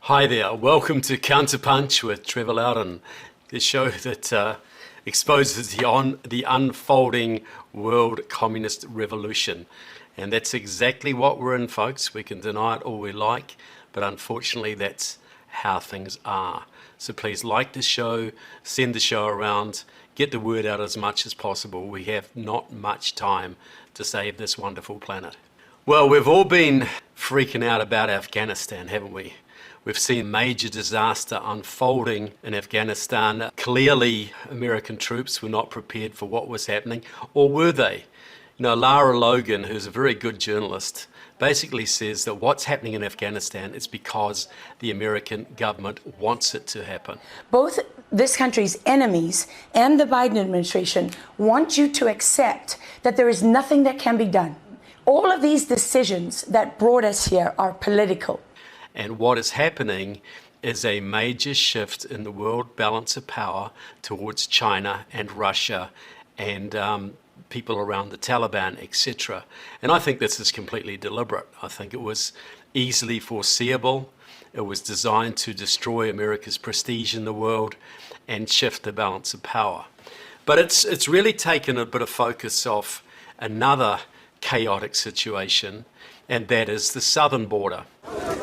Hi there, welcome to Counterpunch with Trevor Loudon, the show that exposes the unfolding world communist revolution. And that's exactly what we're in, folks. We can deny it all we like, but unfortunately that's how things are. So please like the show, send the show around, get the word out as much as possible. We have not much time to save this wonderful planet. Well, we've all been freaking out about Afghanistan, haven't we? We've seen major disaster unfolding in Afghanistan. Clearly, American troops were not prepared for what was happening, or were they? You know, Lara Logan, who's a very good journalist, basically says that what's happening in Afghanistan is because the American government wants it to happen. Both this country's enemies and the Biden administration want you to accept that there is nothing that can be done. All of these decisions that brought us here are political. And what is happening is a major shift in the world balance of power towards China and Russia and people around the Taliban, etc. And I think this is completely deliberate. I think it was easily foreseeable. It was designed to destroy America's prestige in the world and shift the balance of power. But it's really taken a bit of focus off another chaotic situation, and that is the southern border.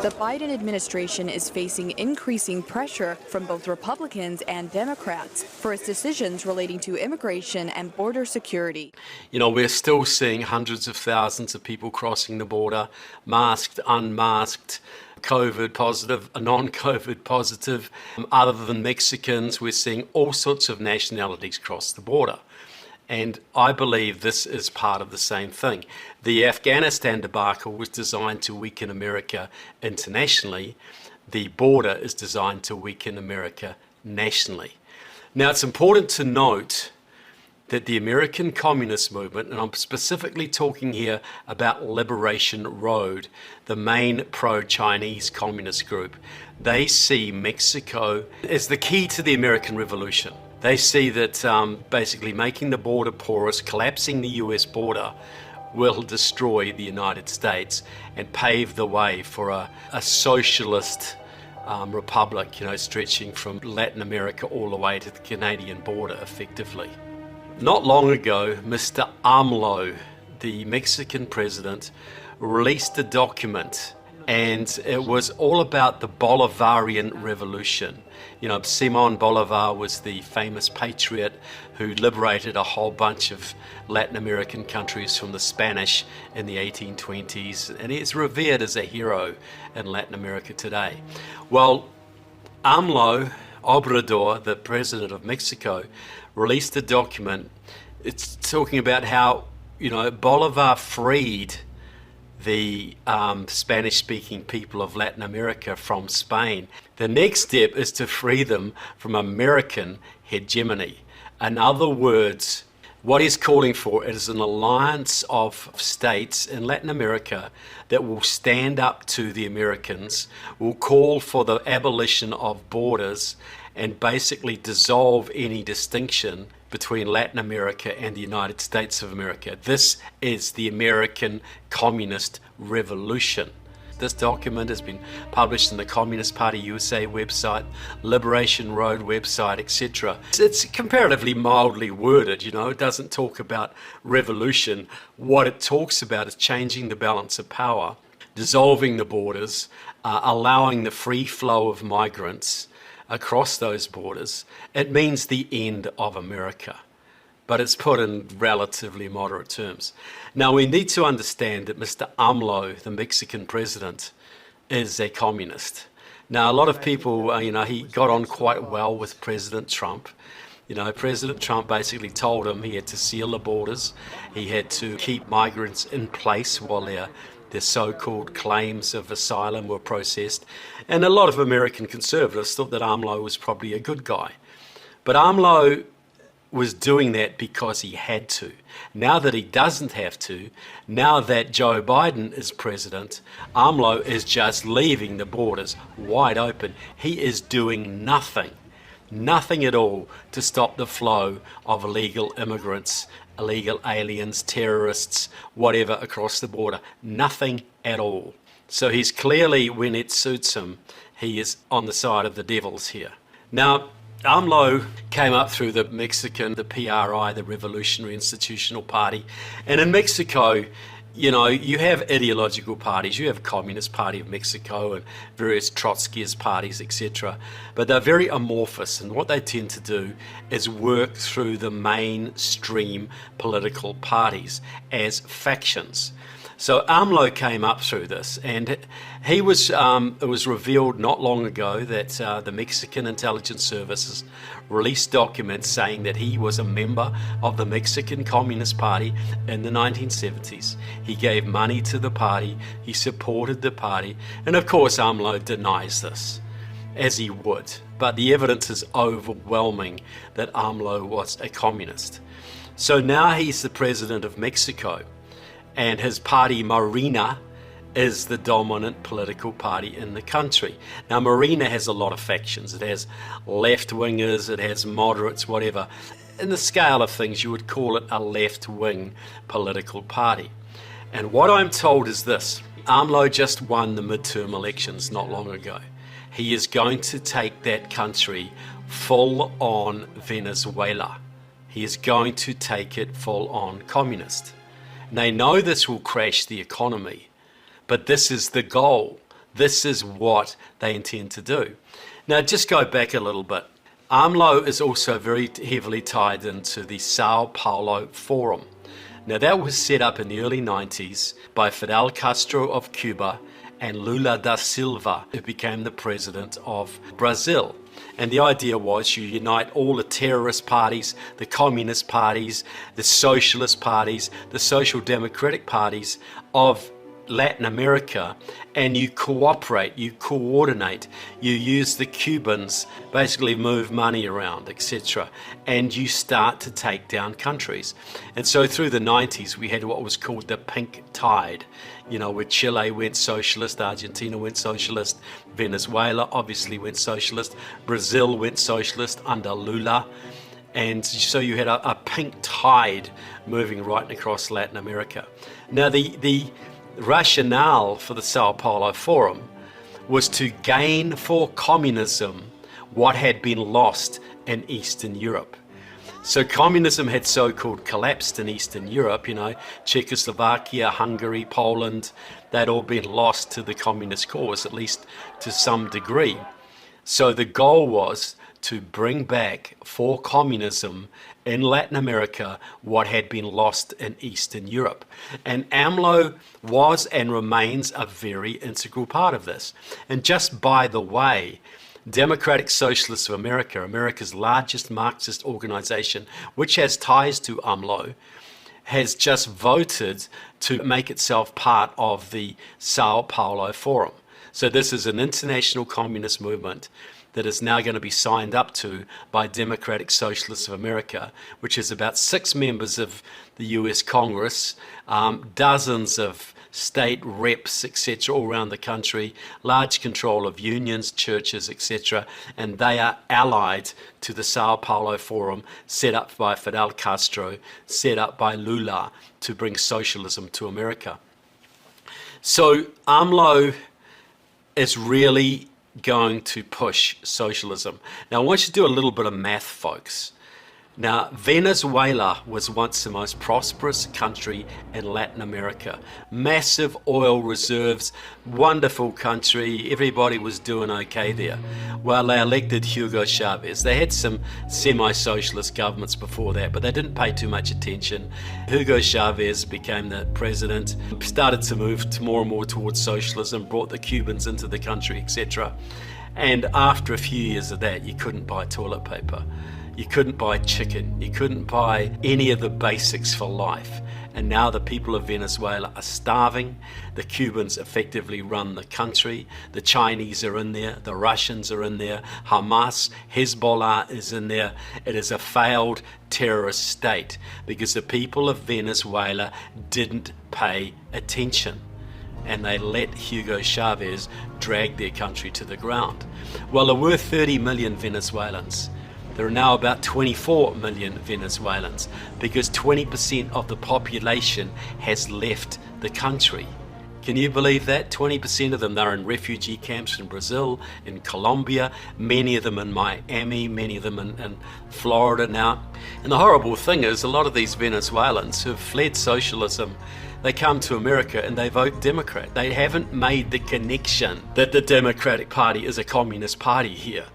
The Biden administration is facing increasing pressure from both Republicans and Democrats for its decisions relating to immigration and border security. You know, we're still seeing hundreds of thousands of people crossing the border, masked, unmasked, COVID positive, non-COVID positive. Other than Mexicans, we're seeing all sorts of nationalities cross the border. And I believe this is part of the same thing. The Afghanistan debacle was designed to weaken America internationally. The border is designed to weaken America nationally. Now, it's important to note that the American Communist Movement, and I'm specifically talking here about Liberation Road, the main pro-Chinese communist group, they see Mexico as the key to the American Revolution. They see that basically making the border porous, collapsing the US border, will destroy the United States and pave the way for a socialist republic, you know, stretching from Latin America all the way to the Canadian border effectively. Not long ago, Mr. AMLO, the Mexican president, released a document, and it was all about the Bolivarian Revolution. You know, Simón Bolívar was the famous patriot who liberated a whole bunch of Latin American countries from the Spanish in the 1820s, and he's revered as a hero in Latin America today. Well, AMLO Obrador, the president of Mexico, released a document. It's talking about how, you know, Bolívar freed the Spanish-speaking people of Latin America from Spain. The next step is to free them from American hegemony. In other words, what he's calling for is an alliance of states in Latin America that will stand up to the Americans, will call for the abolition of borders, and basically dissolve any distinction between Latin America and the United States of America. This is the American Communist Revolution. This document has been published in the Communist Party USA website, Liberation Road website, etc. It's comparatively mildly worded, you know, it doesn't talk about revolution. What it talks about is changing the balance of power, dissolving the borders, allowing the free flow of migrants across those borders. It means the end of America, but it's put in relatively moderate terms. Now, we need to understand that Mr. AMLO, the Mexican president, is a communist. Now, a lot of people, you know, he got on quite well with President Trump. You know, President Trump basically told him he had to seal the borders, he had to keep migrants in place while their so-called claims of asylum were processed. And a lot of American conservatives thought that AMLO was probably a good guy. But AMLO was doing that because he had to. Now that he doesn't have to, now that Joe Biden is president, AMLO is just leaving the borders wide open. He is doing nothing at all to stop the flow of illegal immigrants, illegal aliens, terrorists, whatever across the border. Nothing at all. So he's clearly, when it suits him, he is on the side of the devils here. Now, AMLO came up through the Mexican, the PRI, the Revolutionary Institutional Party. And in Mexico, you know, you have ideological parties. You have Communist Party of Mexico and various Trotskyist parties, etc. But they're very amorphous, and what they tend to do is work through the mainstream political parties as factions. So AMLO came up through this, and he was. It was revealed not long ago that the Mexican intelligence services released documents saying that he was a member of the Mexican Communist Party in the 1970s. He gave money to the party, he supported the party, and of course AMLO denies this, as he would. But the evidence is overwhelming that AMLO was a communist. So now he's the president of Mexico, and his party Morena is the dominant political party in the country. Now, Morena has a lot of factions. It has left-wingers, it has moderates, whatever. In the scale of things, you would call it a left-wing political party. And what I'm told is this: AMLO just won the midterm elections not long ago. He is going to take that country full on Venezuela. He is going to take it full on communist. And they know this will crash the economy. But this is the goal. This is what they intend to do. Now, just go back a little bit. AMLO is also very heavily tied into the Sao Paulo Forum. Now, that was set up in the early 90s by Fidel Castro of Cuba and Lula da Silva, who became the president of Brazil. And the idea was you unite all the terrorist parties, the communist parties, the socialist parties, the social democratic parties of Latin America, and you cooperate, you coordinate, you use the Cubans, basically move money around, etc. And you start to take down countries. And so through the 90s, we had what was called the pink tide, you know, where Chile went socialist, Argentina went socialist, Venezuela obviously went socialist, Brazil went socialist under Lula. And so you had a pink tide moving right across Latin America. Now, the rationale for the Sao Paulo Forum was to gain for communism what had been lost in Eastern Europe. So communism had so-called collapsed in Eastern Europe, you know, Czechoslovakia, Hungary, Poland, they'd all been lost to the communist cause, at least to some degree. So the goal was to bring back for communism in Latin America what had been lost in Eastern Europe. And AMLO was and remains a very integral part of this. And just by the way, Democratic Socialists of America, America's largest Marxist organization, which has ties to AMLO, has just voted to make itself part of the Sao Paulo Forum. So this is an international communist movement that is now going to be signed up to by Democratic Socialists of America, which is about 6 members of the US Congress, dozens of state reps, etc., all around the country, large control of unions, churches, etc., and they are allied to the Sao Paulo Forum, set up by Fidel Castro, set up by Lula to bring socialism to America. So AMLO is really going to push socialism. Now, I want you to do a little bit of math, folks. Now, Venezuela was once the most prosperous country in Latin America. Massive oil reserves, wonderful country, everybody was doing okay there. Well, they elected Hugo Chavez. They had some semi-socialist governments before that, but they didn't pay too much attention. Hugo Chavez became the president, started to move more and more towards socialism, brought the Cubans into the country, etc. And after a few years of that, you couldn't buy toilet paper. You couldn't buy chicken. You couldn't buy any of the basics for life. And now the people of Venezuela are starving. The Cubans effectively run the country. The Chinese are in there. The Russians are in there. Hamas, Hezbollah is in there. It is a failed terrorist state because the people of Venezuela didn't pay attention. And they let Hugo Chavez drag their country to the ground. Well, there were 30 million Venezuelans. There are now about 24 million Venezuelans because 20% of the population has left the country. Can you believe that? 20% of them, they're in refugee camps in Brazil, in Colombia, many of them in Miami, many of them in Florida now. And the horrible thing is, a lot of these Venezuelans who've fled socialism, they come to America and they vote Democrat. They haven't made the connection that the Democratic Party is a communist party here.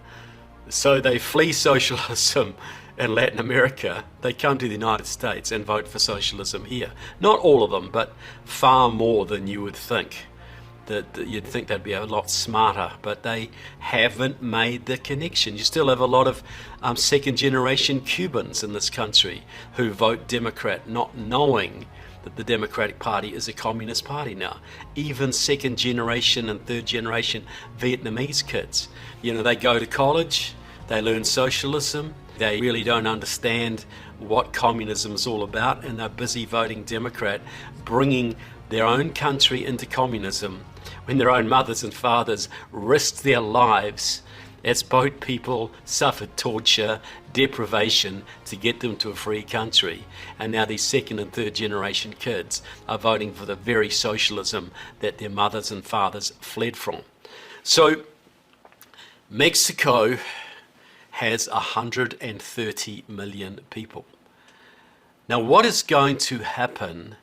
So they flee socialism in Latin America, they come to the United States and vote for socialism here. Not all of them, but far more than you would think. That you'd think they'd be a lot smarter, but they haven't made the connection. You still have a lot of second generation Cubans in this country who vote Democrat, not knowing that the Democratic Party is a communist party now. Even second generation and third generation Vietnamese kids, they go to college, they learn socialism, they really don't understand what communism is all about, and they're busy voting Democrat, bringing their own country into communism when their own mothers and fathers risked their lives as boat people, suffered torture, deprivation to get them to a free country. And now these second and third generation kids are voting for the very socialism that their mothers and fathers fled from. So Mexico has 130 million people. Now, what is going to happen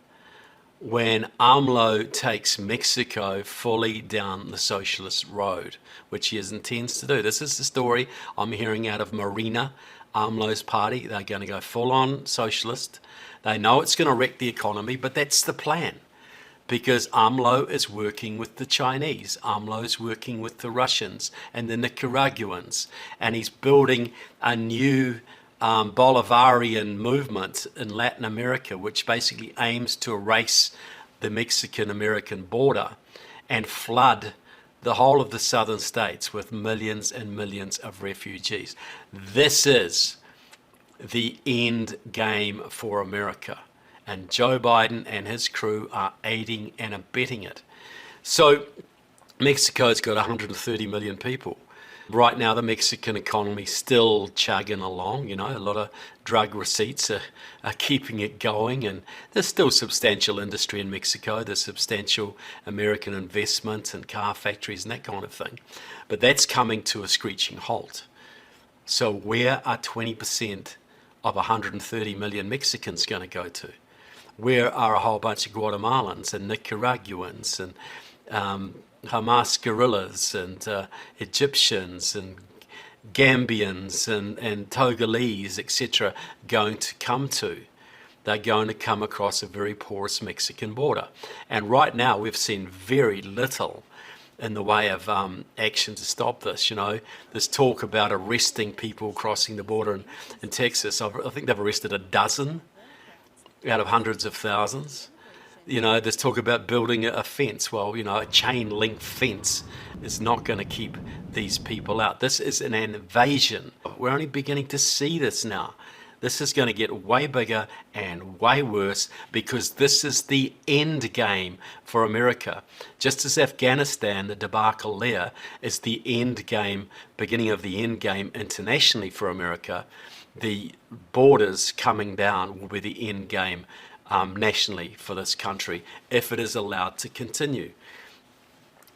when AMLO takes Mexico fully down the socialist road, which he intends to do? This is the story I'm hearing out of Morena, AMLO's party. They're going to go full-on socialist. They know it's going to wreck the economy, but that's the plan. Because AMLO is working with the Chinese, AMLO is working with the Russians and the Nicaraguans, and he's building a new Bolivarian movement in Latin America, which basically aims to erase the Mexican-American border and flood the whole of the southern states with millions and millions of refugees. This is the end game for America. And Joe Biden and his crew are aiding and abetting it. So Mexico's got 130 million people. Right now, the Mexican economy is still chugging along. A lot of drug receipts are keeping it going. And there's still substantial industry in Mexico. There's substantial American investment in car factories and that kind of thing. But that's coming to a screeching halt. So where are 20% of 130 million Mexicans going to go to? Where are a whole bunch of Guatemalans and Nicaraguans and Hamas guerrillas and Egyptians and Gambians and Togolese, etc., going to come to? They're going to come across a very porous Mexican border. And right now we've seen very little in the way of action to stop this. There's talk about arresting people crossing the border in Texas. I think they've arrested a dozen out of hundreds of thousands. There's talk about building a fence. Well, a chain link fence is not going to keep these people out. This is an invasion. We're only beginning to see this now. This is going to get way bigger and way worse because this is the end game for America. Just as Afghanistan, the debacle there, is the end game, beginning of the end game internationally for America, the borders coming down will be the end game nationally for this country if it is allowed to continue.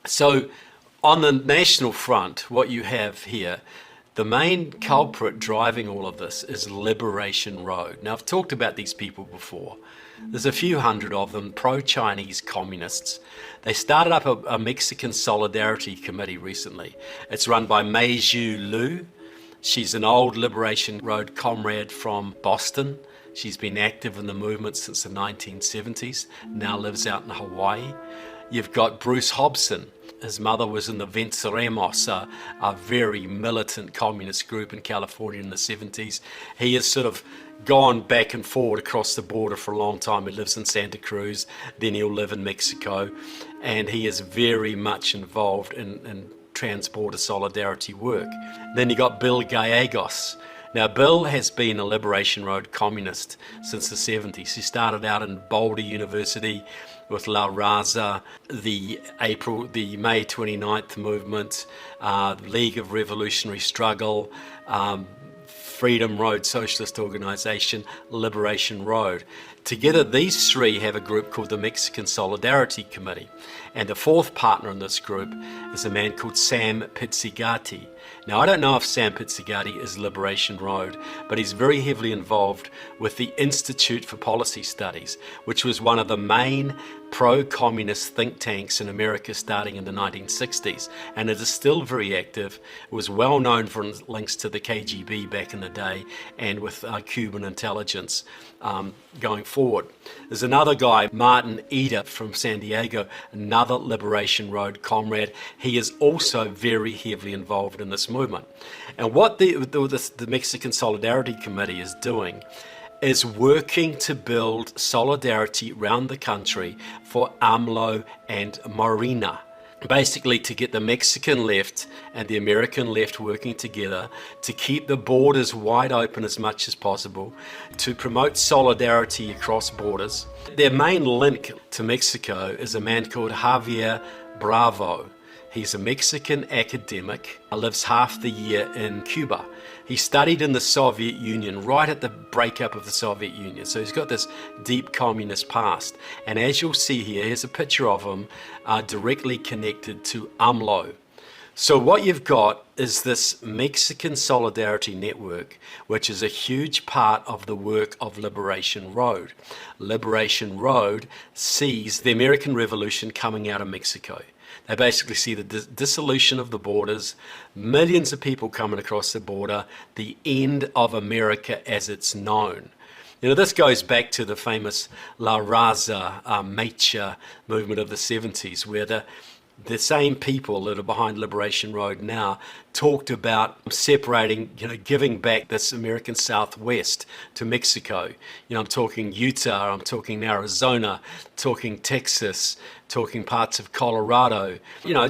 So on the national front, what you have here, the main culprit driving all of this is Liberation Road. Now, I've talked about these people before. There's a few hundred of them, pro-Chinese communists. They started up a Mexican Solidarity Committee recently. It's run by Mei Zhu Liu. She's an old Liberation Road comrade from Boston. She's been active in the movement since the 1970s, now lives out in Hawaii. You've got Bruce Hobson. His mother was in the Venceremos, a very militant communist group in California in the 70s. He has sort of gone back and forward across the border for a long time. He lives in Santa Cruz, then he'll live in Mexico, and he is very much involved in transporter solidarity work. Then you got Bill Gallegos. Now, Bill has been a Liberation Road communist since the 70s. He started out in Boulder University with La Raza, the May 29th movement, League of Revolutionary Struggle, Freedom Road Socialist Organization, Liberation Road. Together, these three have a group called the Mexican Solidarity Committee. And the fourth partner in this group is a man called Sam Pizzigati. Now, I don't know if Sam Pizzigati is Liberation Road, but he's very heavily involved with the Institute for Policy Studies, which was one of the main pro-communist think tanks in America starting in the 1960s. And it is still very active. It was well known for its links to the KGB back in the day and with Cuban intelligence going forward. There's another guy, Martin Eder from San Diego, another Liberation Road comrade. He is also very heavily involved in this movement. And what the Mexican Solidarity Committee is doing is working to build solidarity around the country for AMLO and Morena. Basically to get the Mexican left and the American left working together to keep the borders wide open as much as possible, to promote solidarity across borders. Their main link to Mexico is a man called Javier Bravo. He's a Mexican academic, lives half the year in Cuba. He studied in the Soviet Union right at the breakup of the Soviet Union. So he's got this deep communist past. And as you'll see here, here's a picture of him directly connected to AMLO. So what you've got is this Mexican Solidarity Network, which is a huge part of the work of Liberation Road. Liberation Road sees the American Revolution coming out of Mexico. They basically see the dissolution of the borders, millions of people coming across the border, the end of America as it's known. You know, this goes back to the famous La Raza Mecha movement of the 70s, where the same people that are behind Liberation Road now talked about separating, giving back this American Southwest to Mexico. I'm talking Utah, I'm talking Arizona, talking Texas, talking parts of Colorado,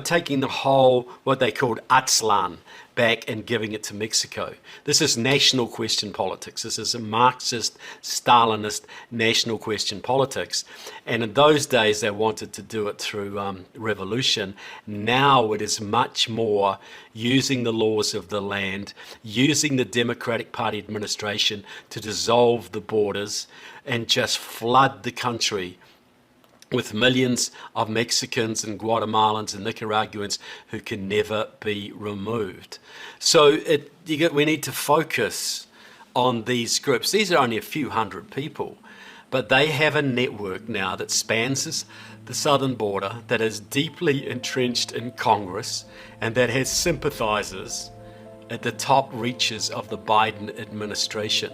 taking the whole, what they called Aztlan, back and giving it to Mexico. This is national question politics. This is a Marxist, Stalinist national question politics. And in those days, they wanted to do it through revolution. Now it is much more using the laws of the land, using the Democratic Party administration to dissolve the borders and just flood the country with millions of Mexicans and Guatemalans and Nicaraguans who can never be removed. So we need to focus on these groups. These are only a few hundred people, but they have a network now that spans the southern border, that is deeply entrenched in Congress, and that has sympathizers at the top reaches of the Biden administration.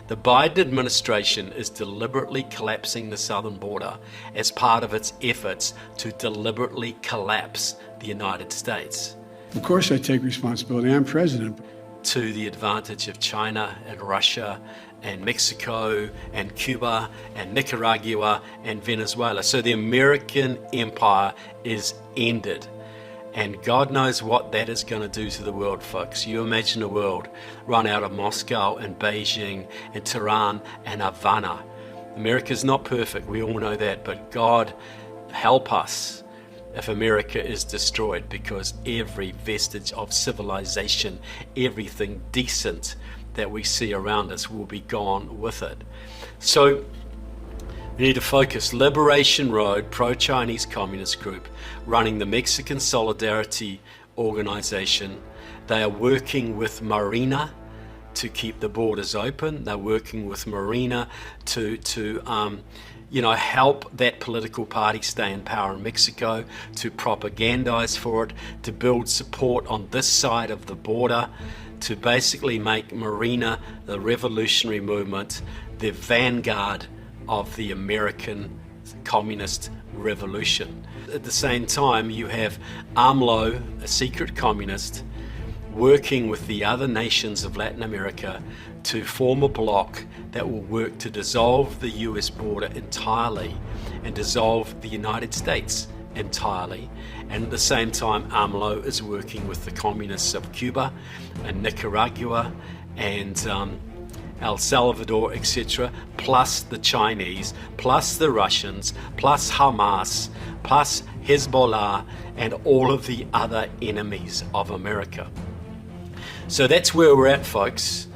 The Biden administration is deliberately collapsing the southern border as part of its efforts to deliberately collapse the United States. Of course I take responsibility. I'm president. To the advantage of China and Russia and Mexico and Cuba and Nicaragua and Venezuela. So the American empire is ended. And God knows what that is going to do to the world, folks. You imagine a world run out of Moscow and Beijing and Tehran and Havana. America's not perfect, we all know that, but God help us if America is destroyed, because every vestige of civilization, everything decent that we see around us will be gone with it. So we need to focus. Liberation Road, pro-Chinese communist group, running the Mexican Solidarity Organization. They are working with Morena to keep the borders open. They're working with Morena to help that political party stay in power in Mexico, to propagandize for it, to build support on this side of the border, to basically make Morena, the revolutionary movement, the vanguard of the American communist revolution. At the same time, you have AMLO, a secret communist, working with the other nations of Latin America to form a bloc that will work to dissolve the US border entirely and dissolve the United States entirely. And at the same time, AMLO is working with the communists of Cuba and Nicaragua and El Salvador, etc., plus the Chinese, plus the Russians, plus Hamas, plus Hezbollah, and all of the other enemies of America. So that's where we're at, folks.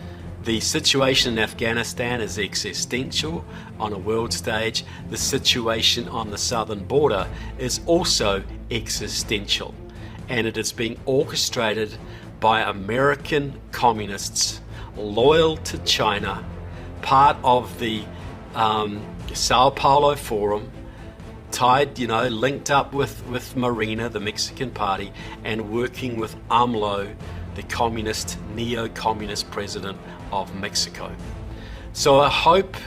The situation in Afghanistan is existential on a world stage. The situation on the southern border is also existential, and it is being orchestrated by American communists loyal to China, part of the Sao Paulo Forum, tied, linked up with Morena, the Mexican party, and working with AMLO, the communist, neo-communist president of Mexico. So I hope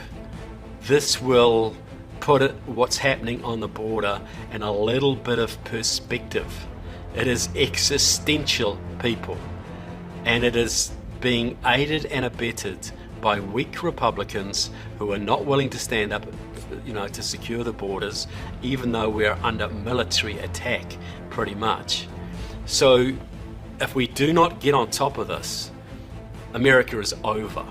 this will put what's happening on the border in a little bit of perspective. It is existential, people, and it is being aided and abetted by weak Republicans who are not willing to stand up, to secure the borders, even though we're under military attack, pretty much. So if we do not get on top of this, America is over.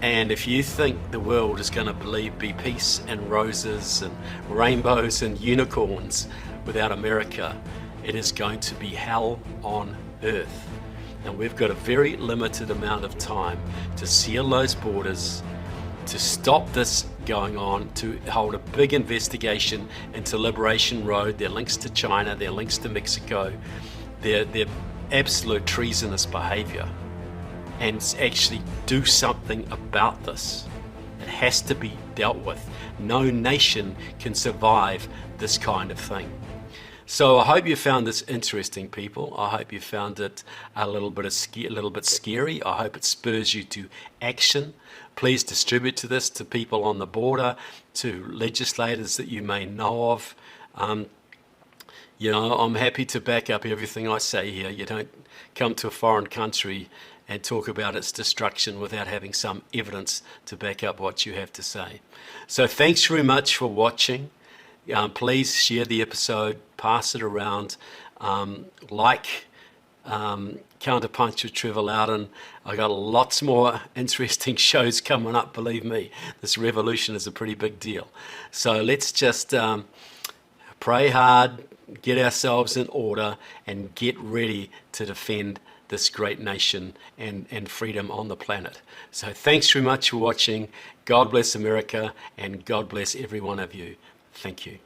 And if you think the world is going to be peace and roses and rainbows and unicorns without America, it is going to be hell on earth. And we've got a very limited amount of time to seal those borders, to stop this going on, to hold a big investigation into Liberation Road, their links to China, their links to Mexico, their absolute treasonous behavior, and actually do something about this. It has to be dealt with. No nation can survive this kind of thing. So I hope you found this interesting, people. I hope you found it a little bit scary. I hope it spurs you to action. Please distribute this to people on the border, to legislators that you may know of. I'm happy to back up everything I say here. You don't come to a foreign country and talk about its destruction without having some evidence to back up what you have to say. So thanks very much for watching. Please share the episode, pass it around, Counterpunch with Trevor Loudon. I got lots more interesting shows coming up, believe me. This revolution is a pretty big deal. So let's just pray hard, get ourselves in order, and get ready to defend this great nation and freedom on the planet. So thanks very much for watching. God bless America, and God bless every one of you. Thank you.